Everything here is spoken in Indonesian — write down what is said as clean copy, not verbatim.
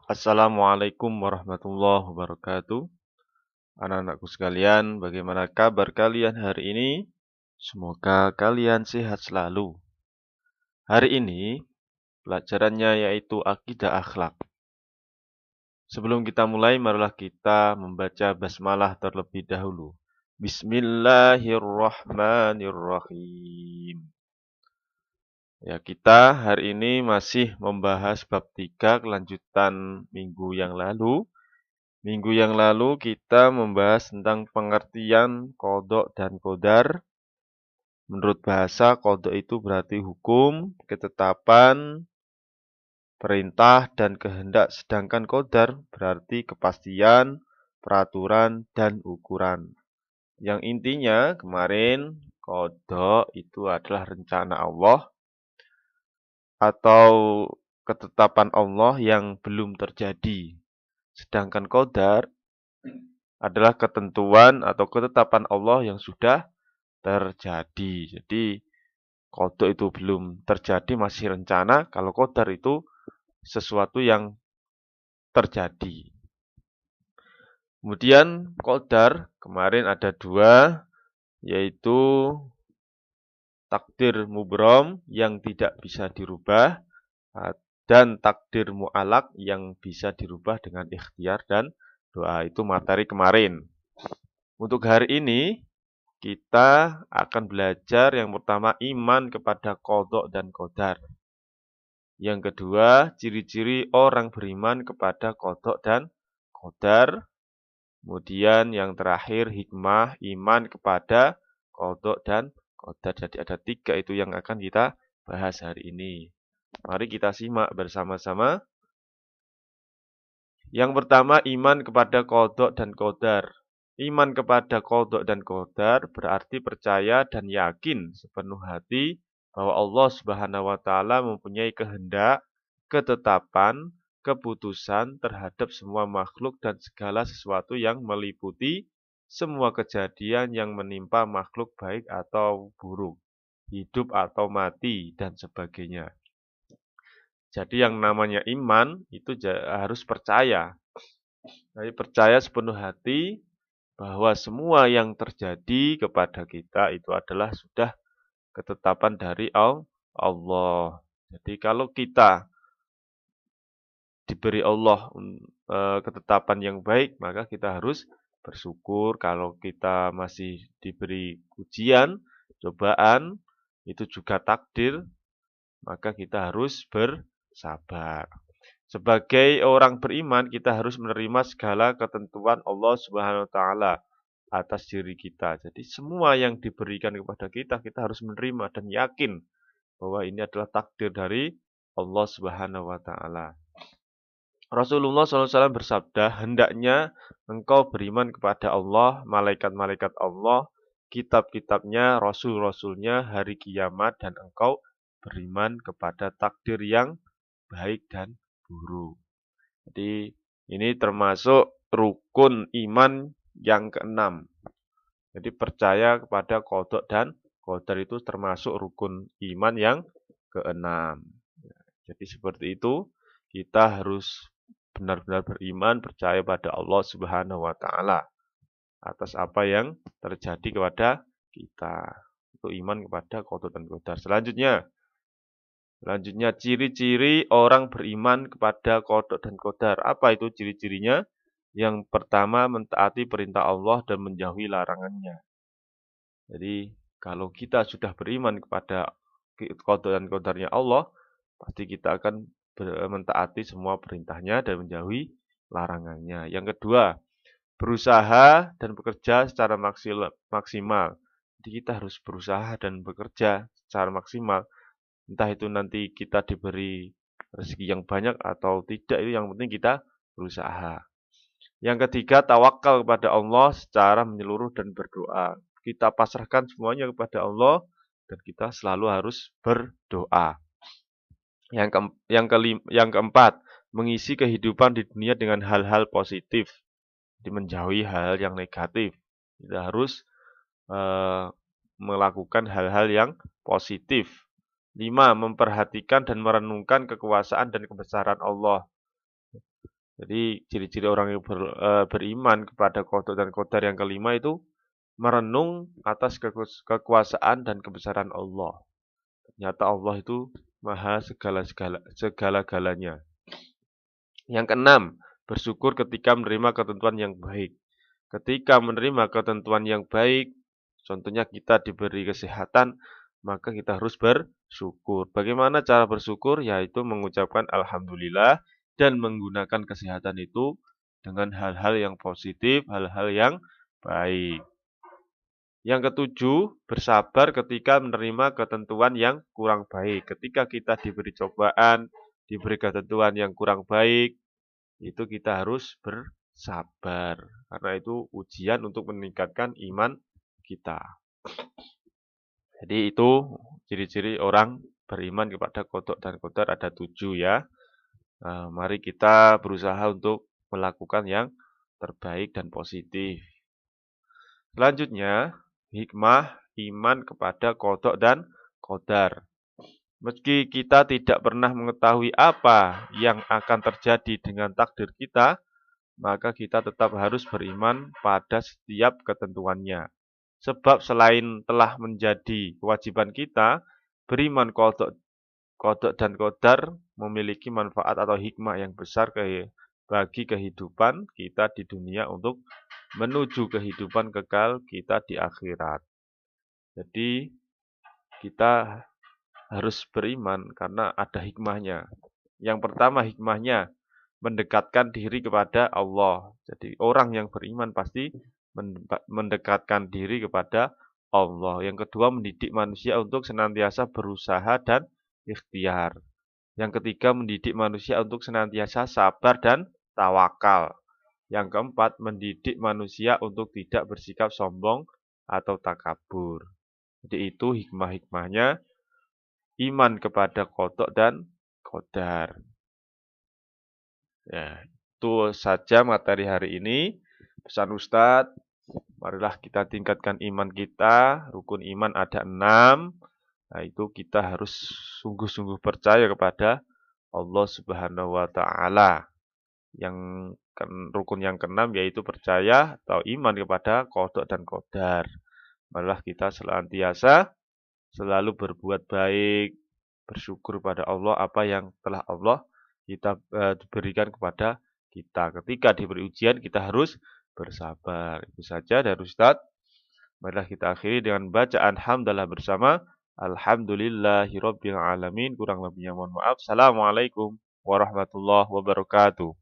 Assalamualaikum warahmatullahi wabarakatuh. Anak-anakku sekalian, bagaimana kabar kalian hari ini? Semoga kalian sehat selalu. Hari ini pelajarannya yaitu akidah akhlak. Sebelum kita mulai, marilah kita membaca basmalah terlebih dahulu. Bismillahirrahmanirrahim. Ya, kita hari ini masih membahas bab 3 kelanjutan minggu yang lalu. Minggu yang lalu kita membahas tentang pengertian kodok dan kodar. Menurut bahasa, kodok itu berarti hukum, ketetapan, perintah, dan kehendak. Sedangkan kodar berarti kepastian, peraturan, dan ukuran. Yang intinya kemarin, kodok itu adalah rencana Allah atau ketetapan Allah yang belum terjadi. Sedangkan kodar adalah ketentuan atau ketetapan Allah yang sudah terjadi. Jadi kodok itu belum terjadi, masih rencana. Kalau kodar itu sesuatu yang terjadi. Kemudian kodar kemarin ada dua, yaitu takdir mubrom yang tidak bisa dirubah dan takdir mu'alak yang bisa dirubah dengan ikhtiar dan doa. Itu materi kemarin. Untuk hari ini kita akan belajar yang pertama iman kepada kodok dan kodar. Yang kedua, ciri-ciri orang beriman kepada kodok dan kodar. Kemudian yang terakhir, hikmah iman kepada kodok dan kodar. Jadi ada tiga itu yang akan kita bahas hari ini. Mari kita simak bersama-sama. Yang pertama, iman kepada kodok dan kodar. Iman kepada kodok dan kodar berarti percaya dan yakin sepenuh hati bahwa Allah Subhanahu wa taala mempunyai kehendak, ketetapan, keputusan terhadap semua makhluk dan segala sesuatu yang meliputi semua kejadian yang menimpa makhluk baik atau buruk, hidup atau mati dan sebagainya. Jadi yang namanya iman itu harus percaya. Jadi percaya sepenuh hati bahwa semua yang terjadi kepada kita itu adalah sudah ketetapan dari Allah. Jadi kalau kita diberi Allah ketetapan yang baik, maka kita harus bersyukur. Kalau kita masih diberi ujian, cobaan, itu juga takdir, maka kita harus bersabar. Sebagai orang beriman, kita harus menerima segala ketentuan Allah Subhanahu wa taala atas diri kita. Jadi semua yang diberikan kepada kita, kita harus menerima dan yakin bahwa ini adalah takdir dari Allah Subhanahu wa taala. Rasulullah SAW bersabda, hendaknya engkau beriman kepada Allah, malaikat-malaikat Allah, kitab-kitabnya, rasul-rasulnya, hari kiamat, dan engkau beriman kepada takdir yang baik dan buruk. Jadi ini termasuk rukun iman yang keenam. Jadi percaya kepada kodok dan kodar itu termasuk rukun iman yang keenam. Jadi seperti itu, kita harus benar-benar beriman, percaya pada Allah Subhanahu wa taala atas apa yang terjadi kepada kita. Itu iman kepada kodok dan kodar. Selanjutnya ciri-ciri orang beriman kepada kodok dan kodar. Apa itu ciri-cirinya? Yang pertama, mentaati perintah Allah dan menjauhi larangannya. Jadi, kalau kita sudah beriman kepada kodok dan kodarnya Allah, pasti kita akan mentaati semua perintahnya dan menjauhi larangannya. Yang kedua, berusaha dan bekerja secara maksimal. Jadi kita harus berusaha dan bekerja secara maksimal. Entah itu nanti kita diberi rezeki yang banyak atau tidak, itu yang penting kita berusaha. Yang ketiga, tawakal kepada Allah secara menyeluruh dan berdoa. Kita pasrahkan semuanya kepada Allah dan kita selalu harus berdoa. Yang keempat, mengisi kehidupan di dunia dengan hal-hal positif. Jadi menjauhi hal-hal yang negatif. Kita harus melakukan hal-hal yang positif. 5. Memperhatikan dan merenungkan kekuasaan dan kebesaran Allah. Jadi ciri-ciri orang yang beriman kepada qada dan qadar yang kelima itu merenung atas kekuasaan dan kebesaran Allah. Ternyata Allah itu maha segala-galanya. Yang keenam, bersyukur ketika menerima ketentuan yang baik. Ketika menerima ketentuan yang baik, contohnya kita diberi kesehatan, maka kita harus bersyukur. Bagaimana cara bersyukur? Yaitu mengucapkan alhamdulillah dan menggunakan kesehatan itu dengan hal-hal yang positif, hal-hal yang baik. Yang ketujuh, bersabar ketika menerima ketentuan yang kurang baik. Ketika kita diberi cobaan, diberi ketentuan yang kurang baik, itu kita harus bersabar. Karena itu ujian untuk meningkatkan iman kita. Jadi itu ciri-ciri orang beriman kepada qada dan qadar ada 7 ya. Nah, mari kita berusaha untuk melakukan yang terbaik dan positif. Selanjutnya, hikmah iman kepada qada dan qadar. Meski kita tidak pernah mengetahui apa yang akan terjadi dengan takdir kita, maka kita tetap harus beriman pada setiap ketentuannya. Sebab selain telah menjadi kewajiban kita, beriman qada dan qadar memiliki manfaat atau hikmah yang besar bagi kehidupan kita di dunia untuk menuju kehidupan kekal kita di akhirat. Jadi kita harus beriman karena ada hikmahnya. Yang pertama hikmahnya mendekatkan diri kepada Allah. Jadi orang yang beriman pasti mendekatkan diri kepada Allah. Yang kedua mendidik manusia untuk senantiasa berusaha dan ikhtiar. Yang ketiga mendidik manusia untuk senantiasa sabar dan tawakal. Yang keempat mendidik manusia untuk tidak bersikap sombong atau takabur. Jadi itu hikmah-hikmahnya iman kepada qada dan qadar. Ya, itu saja materi hari ini. Pesan Ustadz, marilah kita tingkatkan iman kita. Rukun iman ada 6. Nah, itu kita harus sungguh-sungguh percaya kepada Allah Subhanahu wa taala. Yang rukun yang keenam yaitu percaya atau iman kepada qada dan qadar. Marilah kita senantiasa selalu berbuat baik, bersyukur pada Allah apa yang telah Allah kita berikan kepada kita. Ketika diberi ujian kita harus bersabar. Itu saja dari Ustaz. Marilah kita akhiri dengan bacaan hamdalah bersama. Alhamdulillahirabbil alamin. Kurang lebihnya mohon maaf. Assalamualaikum warahmatullahi wabarakatuh.